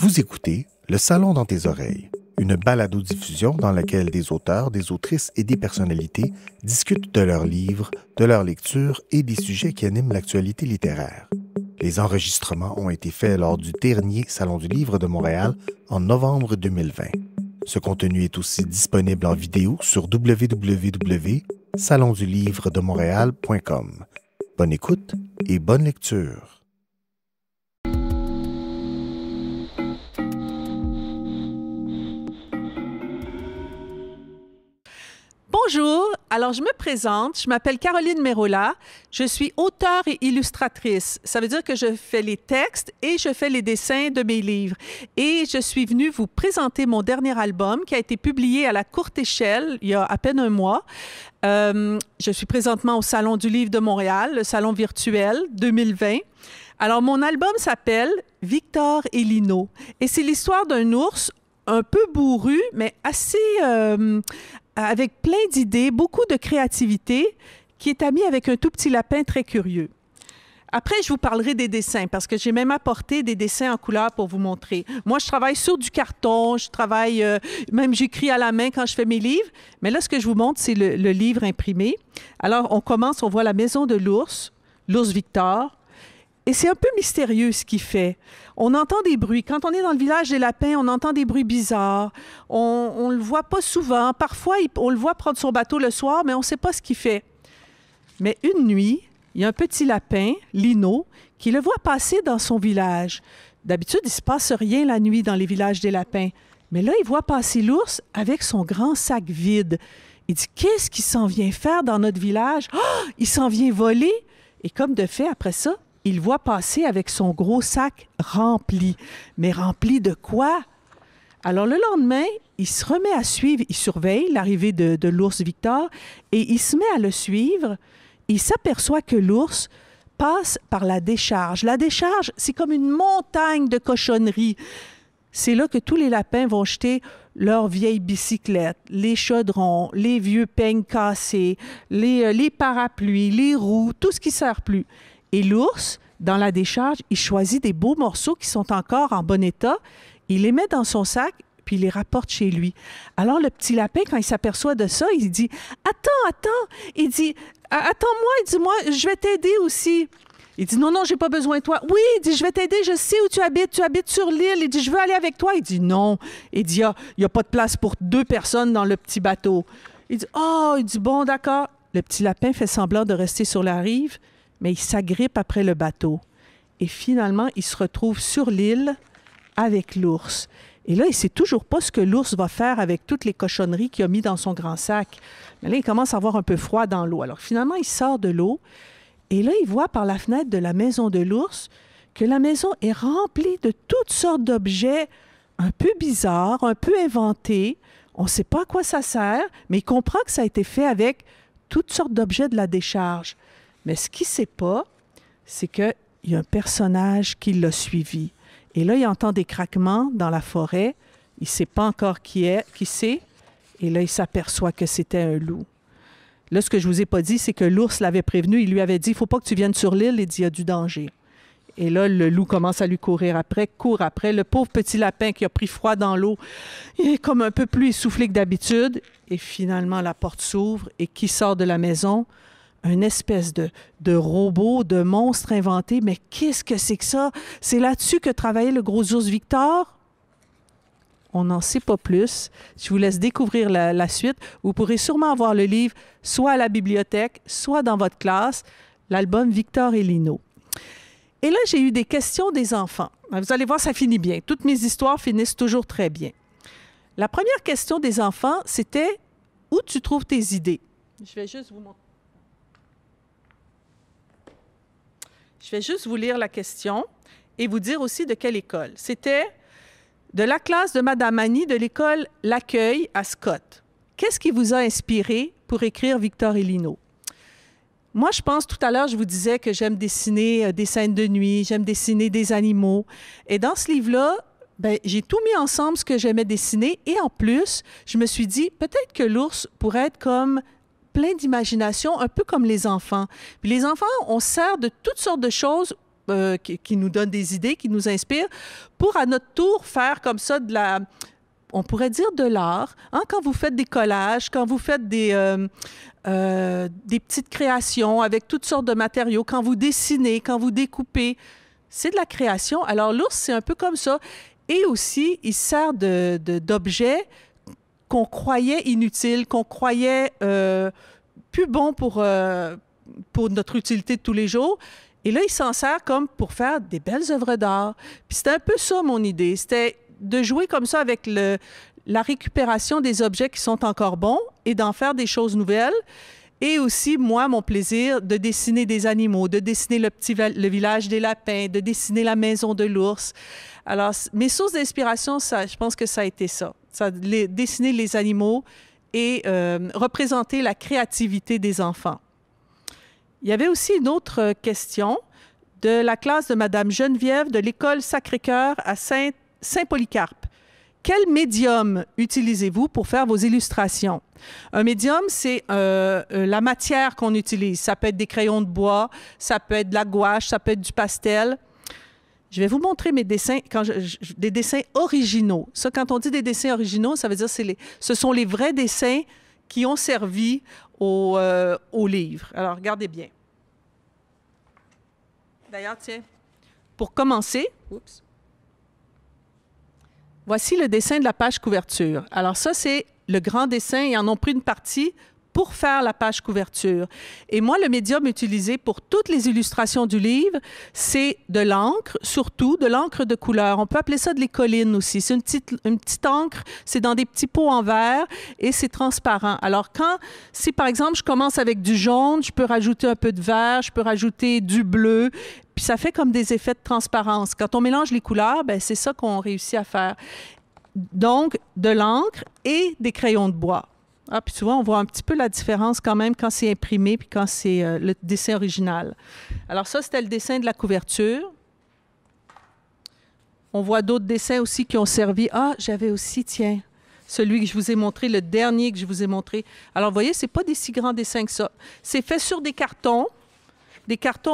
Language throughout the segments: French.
Vous écoutez Le Salon dans tes oreilles, une balado-diffusion dans laquelle des auteurs, des autrices et des personnalités discutent de leurs livres, de leur lecture et des sujets qui animent l'actualité littéraire. Les enregistrements ont été faits lors du dernier Salon du Livre de Montréal en novembre 2020. Ce contenu est aussi disponible en vidéo sur www.salondulivredemontréal.com. Bonne écoute et bonne lecture. Bonjour, alors je me présente, je m'appelle Caroline Merola, je suis auteure et illustratrice. Ça veut dire que je fais les textes et je fais les dessins de mes livres. Et je suis venue vous présenter mon dernier album qui a été publié à la courte échelle il y a à peine un mois. Je suis présentement au Salon du Livre de Montréal, le salon virtuel 2020. Alors mon album s'appelle Victor et Lino et c'est l'histoire d'un ours un peu bourru, mais assez... avec plein d'idées, beaucoup de créativité, qui est ami avec un tout petit lapin très curieux. Après, je vous parlerai des dessins, parce que j'ai même apporté des dessins en couleur pour vous montrer. Moi, je travaille sur du carton, je travaille, même j'écris à la main quand je fais mes livres, mais là, ce que je vous montre, c'est le livre imprimé. Alors, on commence, on voit la maison de l'ours Victor, et c'est un peu mystérieux ce qu'il fait. On entend des bruits. Quand on est dans le village des lapins, on entend des bruits bizarres. On ne le voit pas souvent. Parfois, on le voit prendre son bateau le soir, mais on ne sait pas ce qu'il fait. Mais une nuit, il y a un petit lapin, Lino, qui le voit passer dans son village. D'habitude, il ne se passe rien la nuit dans les villages des lapins. Mais là, il voit passer l'ours avec son grand sac vide. Il dit, qu'est-ce qu'il s'en vient faire dans notre village? Oh, il s'en vient voler! Et comme de fait, après ça, il voit passer avec son gros sac rempli. Mais rempli de quoi? Alors, le lendemain, il se remet à suivre, il surveille l'arrivée de l'ours Victor et il se met à le suivre. Il s'aperçoit que l'ours passe par la décharge. La décharge, c'est comme une montagne de cochonneries. C'est là que tous les lapins vont jeter leurs vieilles bicyclettes, les chaudrons, les vieux peignes cassés, les parapluies, les roues, tout ce qui ne sert plus. Et l'ours, dans la décharge, il choisit des beaux morceaux qui sont encore en bon état, il les met dans son sac, puis il les rapporte chez lui. Alors, le petit lapin, quand il s'aperçoit de ça, il dit « Attends! » Il dit « Attends-moi, il dit « Moi, je vais t'aider aussi. » Il dit « Non, j'ai pas besoin de toi. »« Oui, il dit « Je vais t'aider, je sais où tu habites sur l'île. » Il dit « Je veux aller avec toi. » Il dit « Non. » Il dit « Il y a pas de place pour 2 personnes dans le petit bateau. » Il dit « Oh! » Il dit « Bon, d'accord. » Le petit lapin fait semblant de rester sur la rive, mais il s'agrippe après le bateau. Et finalement, il se retrouve sur l'île avec l'ours. Et là, il ne sait toujours pas ce que l'ours va faire avec toutes les cochonneries qu'il a mis dans son grand sac. Mais là, il commence à avoir un peu froid dans l'eau. Alors finalement, il sort de l'eau et là, il voit par la fenêtre de la maison de l'ours que la maison est remplie de toutes sortes d'objets un peu bizarres, un peu inventés. On ne sait pas à quoi ça sert, mais il comprend que ça a été fait avec toutes sortes d'objets de la décharge. Mais ce qu'il ne sait pas, c'est qu'il y a un personnage qui l'a suivi. Et là, il entend des craquements dans la forêt. Il ne sait pas encore qui c'est. Et là, il s'aperçoit que c'était un loup. Là, ce que je ne vous ai pas dit, c'est que l'ours l'avait prévenu. Il lui avait dit, il ne faut pas que tu viennes sur l'île. Il dit, il y a du danger. Et là, le loup commence à lui courir après, court après. Le pauvre petit lapin qui a pris froid dans l'eau, il est comme un peu plus essoufflé que d'habitude. Et finalement, la porte s'ouvre. Et qui sort de la maison? Une espèce de robot, de monstre inventé. Mais qu'est-ce que c'est que ça? C'est là-dessus que travaillait le gros ours Victor? On n'en sait pas plus. Je vous laisse découvrir la suite. Vous pourrez sûrement avoir le livre soit à la bibliothèque, soit dans votre classe, l'album Victor et Lino. Et là, j'ai eu des questions des enfants. Vous allez voir, ça finit bien. Toutes mes histoires finissent toujours très bien. La première question des enfants, c'était « Où tu trouves tes idées? » Je vais juste vous montrer. Je vais juste vous lire la question et vous dire aussi de quelle école. C'était de la classe de Madame Annie de l'école L'Accueil à Scott. Qu'est-ce qui vous a inspiré pour écrire Victor et Lino? Moi, je pense, tout à l'heure, je vous disais que j'aime dessiner des scènes de nuit, j'aime dessiner des animaux. Et dans ce livre-là, j'ai tout mis ensemble ce que j'aimais dessiner. Et en plus, je me suis dit, peut-être que l'ours pourrait être comme plein d'imagination, un peu comme les enfants. Puis les enfants, on sert de toutes sortes de choses qui nous donnent des idées, qui nous inspirent, pour à notre tour faire comme ça on pourrait dire de l'art. Hein? Quand vous faites des collages, quand vous faites des petites créations avec toutes sortes de matériaux, quand vous dessinez, quand vous découpez, c'est de la création. Alors l'ours, c'est un peu comme ça. Et aussi, il sert d'objet qu'on croyait inutile, qu'on croyait plus bon pour notre utilité de tous les jours. Et là, il s'en sert comme pour faire des belles œuvres d'art. Puis c'était un peu ça, mon idée. C'était de jouer comme ça avec la récupération des objets qui sont encore bons et d'en faire des choses nouvelles. Et aussi, moi, mon plaisir de dessiner des animaux, de dessiner le village des lapins, de dessiner la maison de l'ours. Alors, mes sources d'inspiration, je pense que ça a été ça. Dessiner les animaux et représenter la créativité des enfants. Il y avait aussi une autre question de la classe de Madame Geneviève de l'École Sacré-Cœur à Saint-Polycarpe. Quel médium utilisez-vous pour faire vos illustrations? Un médium, c'est la matière qu'on utilise. Ça peut être des crayons de bois, ça peut être de la gouache, ça peut être du pastel. Je vais vous montrer mes dessins, des dessins originaux. Ça, quand on dit des dessins originaux, ça veut dire que ce sont les vrais dessins qui ont servi au livre. Alors, regardez bien. D'ailleurs, tiens, pour commencer, voici le dessin de la page couverture. Alors ça, c'est le grand dessin. Ils en ont pris une partie pour faire la page couverture. Et moi, le médium utilisé pour toutes les illustrations du livre, c'est de l'encre, surtout de l'encre de couleur. On peut appeler ça de l'écoline aussi. C'est une petite encre, c'est dans des petits pots en verre et c'est transparent. Alors, si par exemple, je commence avec du jaune, je peux rajouter un peu de vert, je peux rajouter du bleu, puis ça fait comme des effets de transparence. Quand on mélange les couleurs, bien, c'est ça qu'on réussit à faire. Donc, de l'encre et des crayons de bois. Ah, puis tu vois, on voit un petit peu la différence quand même quand c'est imprimé puis quand c'est le dessin original. Alors ça, c'était le dessin de la couverture. On voit d'autres dessins aussi qui ont servi. Ah, j'avais aussi, tiens, celui que je vous ai montré, le dernier que je vous ai montré. Alors, vous voyez, c'est pas des si grands dessins que ça. C'est fait sur des cartons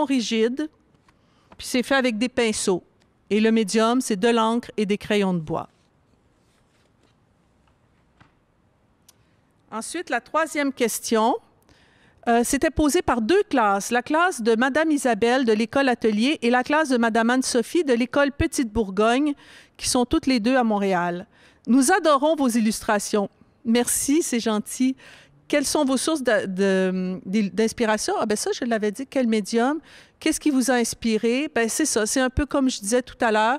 rigides, puis c'est fait avec des pinceaux. Et le médium, c'est de l'encre et des crayons de bois. Ensuite, la troisième question, c'était posée par deux classes. La classe de Madame Isabelle de l'École Atelier et la classe de Madame Anne-Sophie de l'École Petite-Bourgogne, qui sont toutes les deux à Montréal. Nous adorons vos illustrations. Merci, c'est gentil. Quelles sont vos sources d'inspiration? Ah, bien ça, je l'avais dit. Quel médium? Qu'est-ce qui vous a inspiré? Bien, c'est ça. C'est un peu comme je disais tout à l'heure.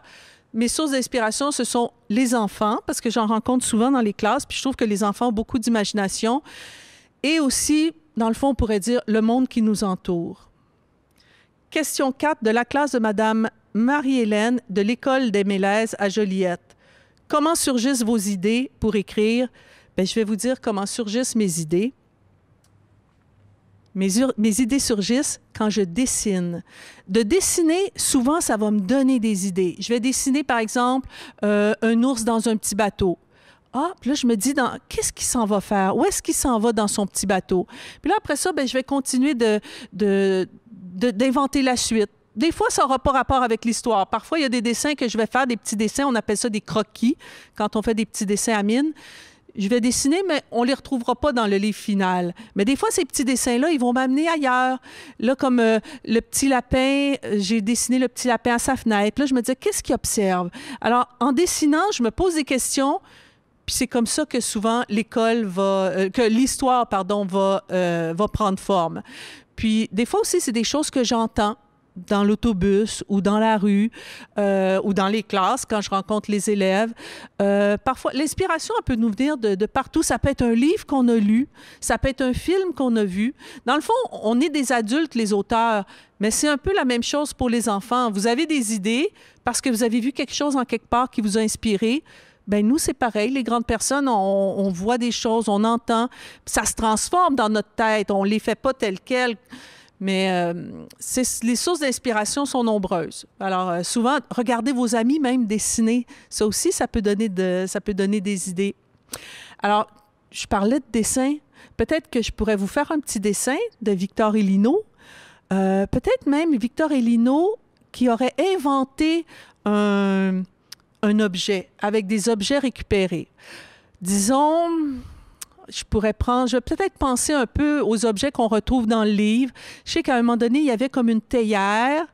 Mes sources d'inspiration, ce sont les enfants, parce que j'en rencontre souvent dans les classes, puis je trouve que les enfants ont beaucoup d'imagination. Et aussi, dans le fond, on pourrait dire le monde qui nous entoure. Question 4 de la classe de Madame Marie-Hélène de l'École des Mélèzes à Joliette. Comment surgissent vos idées pour écrire? Bien, je vais vous dire comment surgissent mes idées. Mes idées surgissent quand je dessine. De dessiner, souvent, ça va me donner des idées. Je vais dessiner, par exemple, un ours dans un petit bateau. Ah, puis là, je me dis, qu'est-ce qu'il s'en va faire? Où est-ce qu'il s'en va dans son petit bateau? Puis là, après ça, bien, je vais continuer d'inventer la suite. Des fois, ça n'aura pas rapport avec l'histoire. Parfois, il y a des dessins que je vais faire, des petits dessins, on appelle ça des croquis, quand on fait des petits dessins à mine. Je vais dessiner, mais on ne les retrouvera pas dans le livre final. Mais des fois, ces petits dessins-là, ils vont m'amener ailleurs. Là, comme le petit lapin, j'ai dessiné le petit lapin à sa fenêtre. Là, je me disais, qu'est-ce qu'il observe? Alors, en dessinant, je me pose des questions, puis c'est comme ça que souvent l'histoire va prendre forme. Puis, des fois aussi, c'est des choses que j'entends dans l'autobus ou dans la rue ou dans les classes quand je rencontre les élèves. Parfois, l'inspiration, elle peut nous venir de partout. Ça peut être un livre qu'on a lu, ça peut être un film qu'on a vu. Dans le fond, on est des adultes, les auteurs, mais c'est un peu la même chose pour les enfants. Vous avez des idées parce que vous avez vu quelque chose en quelque part qui vous a inspiré. Bien, nous, c'est pareil. Les grandes personnes, on voit des choses, on entend. Ça se transforme dans notre tête. On ne les fait pas telles quelles. Mais les sources d'inspiration sont nombreuses. Alors, souvent, regardez vos amis même dessiner. Ça aussi, ça peut donner des idées. Alors, je parlais de dessin. Peut-être que je pourrais vous faire un petit dessin de Victor Elino. Peut-être même Victor Elino qui aurait inventé un objet avec des objets récupérés. Disons, je vais peut-être penser un peu aux objets qu'on retrouve dans le livre. Je sais qu'à un moment donné, il y avait comme une théière.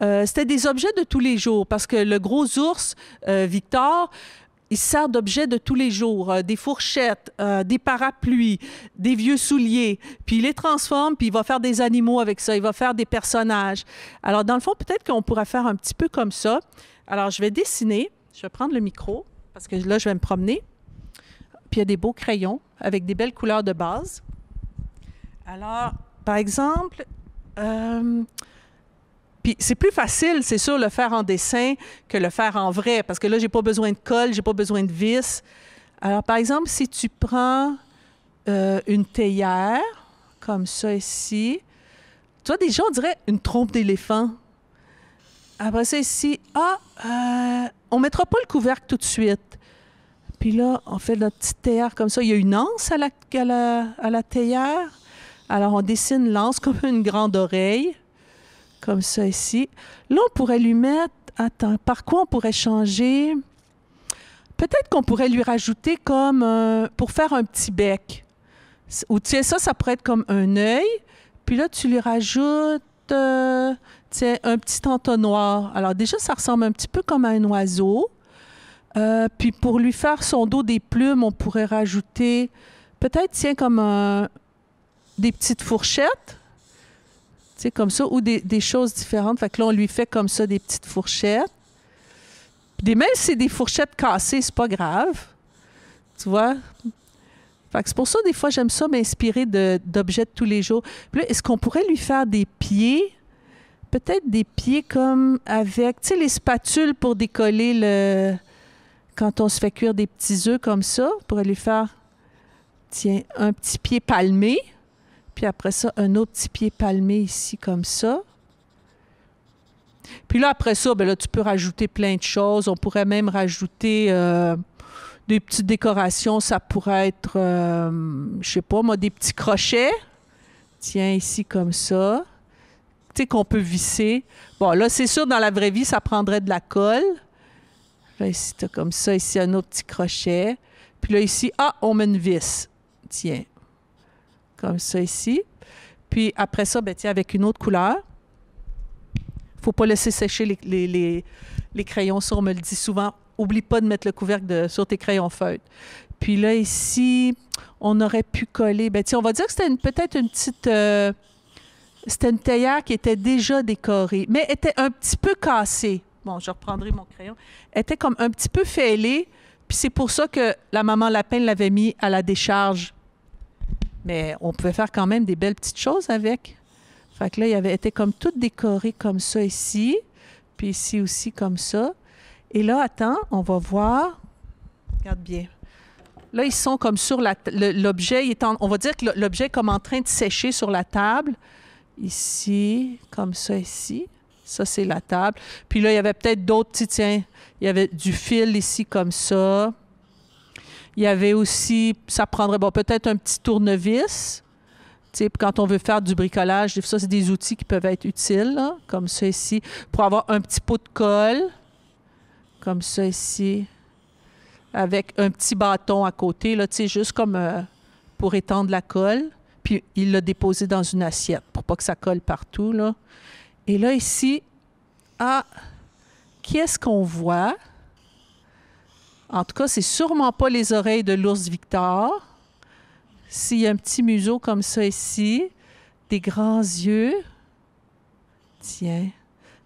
C'était des objets de tous les jours parce que le gros ours, Victor, il se sert d'objets de tous les jours, des fourchettes, des parapluies, des vieux souliers, puis il les transforme, puis il va faire des animaux avec ça, il va faire des personnages. Alors, dans le fond, peut-être qu'on pourrait faire un petit peu comme ça. Alors, je vais dessiner, je vais prendre le micro, parce que là, je vais me promener. Puis il y a des beaux crayons avec des belles couleurs de base. Alors, par exemple, puis c'est plus facile, c'est sûr, le faire en dessin que le faire en vrai, parce que là, j'ai pas besoin de colle, j'ai pas besoin de vis. Alors, par exemple, si tu prends une théière, comme ça ici, tu vois, déjà, on dirait une trompe d'éléphant. Après ça, ici, on mettra pas le couvercle tout de suite. Puis là, on fait notre petite théière comme ça. Il y a une anse à la théière. Alors, on dessine l'anse comme une grande oreille. Comme ça ici. Là, on pourrait lui mettre... Attends, par quoi on pourrait changer? Peut-être qu'on pourrait lui rajouter comme... pour faire un petit bec. Ou tiens, ça pourrait être comme un œil. Puis là, tu lui rajoutes... tiens, un petit entonnoir. Alors déjà, ça ressemble un petit peu comme à un oiseau. Puis pour lui faire son dos des plumes, on pourrait rajouter... Peut-être, tiens, comme des petites fourchettes. Tu sais, comme ça, ou des choses différentes. Fait que là, on lui fait comme ça des petites fourchettes. Puis même si c'est des fourchettes cassées, c'est pas grave. Tu vois? Fait que c'est pour ça, des fois, j'aime ça m'inspirer d'objets de tous les jours. Puis là, est-ce qu'on pourrait lui faire des pieds? Peut-être des pieds comme avec, tu sais, les spatules pour décoller quand on se fait cuire des petits œufs comme ça. On pourrait lui faire, tiens, un petit pied palmé. Puis après ça, un autre petit pied palmé ici, comme ça. Puis là, après ça, ben là, tu peux rajouter plein de choses. On pourrait même rajouter des petites décorations. Ça pourrait être, je sais pas moi, des petits crochets. Tiens, ici, comme ça. Tu sais, qu'on peut visser. Bon, là, c'est sûr, dans la vraie vie, ça prendrait de la colle. Là, ici, tu as comme ça. Ici, un autre petit crochet. Puis là, ici, on met une vis. Tiens. Comme ça ici. Puis après ça, ben, tiens, avec une autre couleur. Il ne faut pas laisser sécher les crayons. Ça, on me le dit souvent. Oublie pas de mettre le couvercle sur tes crayons feutres. Puis là, ici, on aurait pu coller. Ben, tiens, on va dire que c'était peut-être une petite... c'était une théière qui était déjà décorée, mais était un petit peu cassée. Bon, je reprendrai mon crayon. Elle était comme un petit peu fêlée. Puis c'est pour ça que la maman lapin l'avait mis à la décharge. Mais on pouvait faire quand même des belles petites choses avec. Fait que là, il avait été comme tout décoré comme ça ici. Puis ici aussi comme ça. Et là, attends, on va voir. Regarde bien. Là, ils sont comme sur l'objet. On va dire que l'objet est comme en train de sécher sur la table. Ici, comme ça ici. Ça, c'est la table. Puis là, il y avait peut-être d'autres, tiens, il y avait du fil ici comme ça. Il y avait aussi, ça prendrait peut-être un petit tournevis. Tu sais, quand on veut faire du bricolage, ça, c'est des outils qui peuvent être utiles, là, comme ça ici, pour avoir un petit pot de colle, comme ça ici, avec un petit bâton à côté, là, tu sais, juste comme pour étendre la colle. Puis il l'a déposé dans une assiette pour pas que ça colle partout, là. Et là, ici, qu'est-ce qu'on voit? En tout cas, c'est sûrement pas les oreilles de l'ours Victor. S'il y a un petit museau comme ça ici, des grands yeux. Tiens,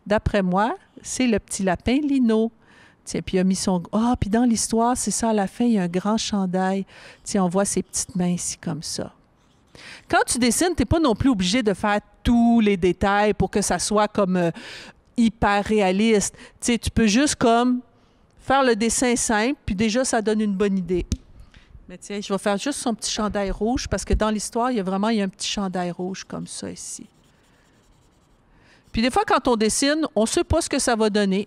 d'après moi, c'est le petit lapin Lino. Tiens, puis il a mis son... puis dans l'histoire, c'est ça, à la fin, il y a un grand chandail. Tiens, on voit ses petites mains ici comme ça. Quand tu dessines, tu n'es pas non plus obligé de faire tous les détails pour que ça soit comme hyper réaliste. Tu sais, tu peux juste comme faire le dessin simple, puis déjà, ça donne une bonne idée. Mais tiens, je vais faire juste son petit chandail rouge, parce que dans l'histoire, il y a un petit chandail rouge comme ça ici. Puis des fois, quand on dessine, on ne sait pas ce que ça va donner.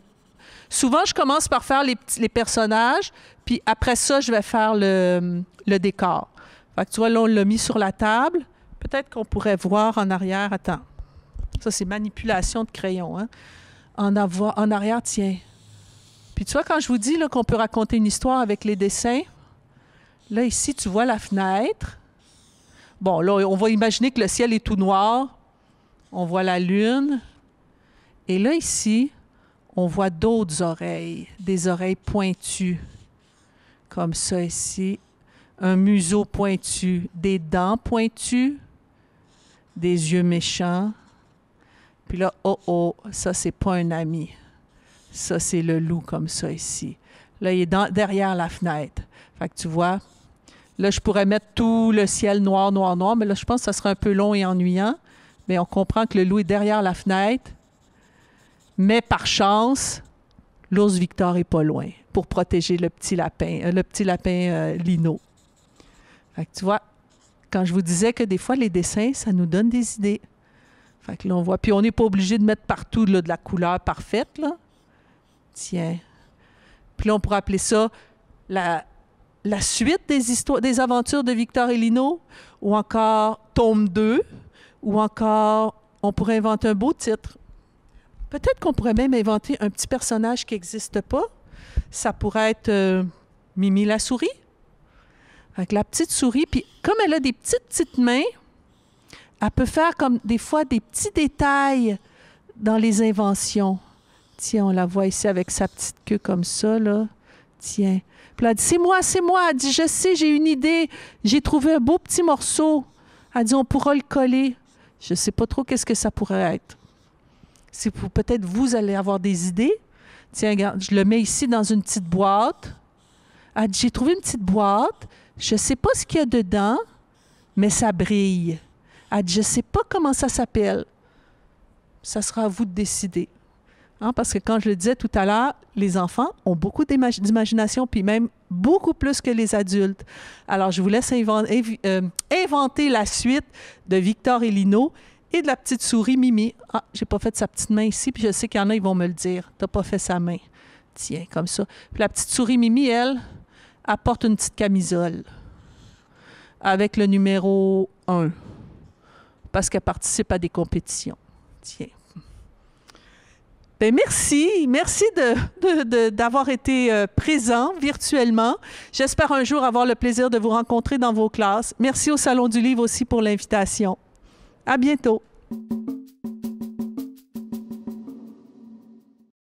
Souvent, je commence par faire les personnages, puis après ça, je vais faire le décor. Fait que tu vois, là, on l'a mis sur la table. Peut-être qu'on pourrait voir en arrière. Attends. Ça, c'est manipulation de crayon, hein? en arrière, tiens. Puis tu vois, quand je vous dis là, qu'on peut raconter une histoire avec les dessins, là, ici, tu vois la fenêtre. Bon, là, on va imaginer que le ciel est tout noir. On voit la lune. Et là, ici, on voit d'autres oreilles, des oreilles pointues, comme ça ici. Un museau pointu, des dents pointues, des yeux méchants. Puis là, oh, ça, c'est pas un ami. Ça, c'est le loup, comme ça ici. Là, il est derrière la fenêtre. Fait que tu vois, là, je pourrais mettre tout le ciel noir, mais là, je pense que ça serait un peu long et ennuyant. Mais on comprend que le loup est derrière la fenêtre. Mais par chance, l'ours Victor est pas loin pour protéger le petit lapin Lino. Fait que tu vois, quand je vous disais que des fois, les dessins, ça nous donne des idées. Fait que là, on voit. Puis on n'est pas obligé de mettre partout là, de la couleur parfaite, là. Tiens. Puis là, on pourrait appeler ça la suite des aventures de Victor et Lino, ou encore tome 2, ou encore, on pourrait inventer un beau titre. Peut-être qu'on pourrait même inventer un petit personnage qui n'existe pas. Ça pourrait être Mimi la souris. Avec la petite souris, puis comme elle a des petites mains, elle peut faire comme des fois des petits détails dans les inventions. Tiens, on la voit ici avec sa petite queue comme ça, là. Tiens. Puis elle dit, c'est moi. Elle dit, je sais, j'ai une idée. J'ai trouvé un beau petit morceau. Elle dit, on pourra le coller. Je ne sais pas trop qu'est-ce que ça pourrait être. C'est pour peut-être vous allez avoir des idées. Tiens, regarde, je le mets ici dans une petite boîte. Elle dit, j'ai trouvé une petite boîte. Je ne sais pas ce qu'il y a dedans, mais ça brille. Elle dit, je ne sais pas comment ça s'appelle. Ça sera à vous de décider. Hein, parce que quand je le disais tout à l'heure, les enfants ont beaucoup d'imagination, puis même beaucoup plus que les adultes. Alors, je vous laisse inventer la suite de Victor et Lino et de la petite souris Mimi. Ah, j'ai pas fait sa petite main ici, puis je sais qu'il y en a, ils vont me le dire. T'as pas fait sa main. Tiens, comme ça. Puis la petite souris Mimi, elle porte une petite camisole avec le numéro 1 parce qu'elle participe à des compétitions. Tiens. Ben merci d'avoir été présent virtuellement. J'espère un jour avoir le plaisir de vous rencontrer dans vos classes. Merci au Salon du Livre aussi pour l'invitation. À bientôt.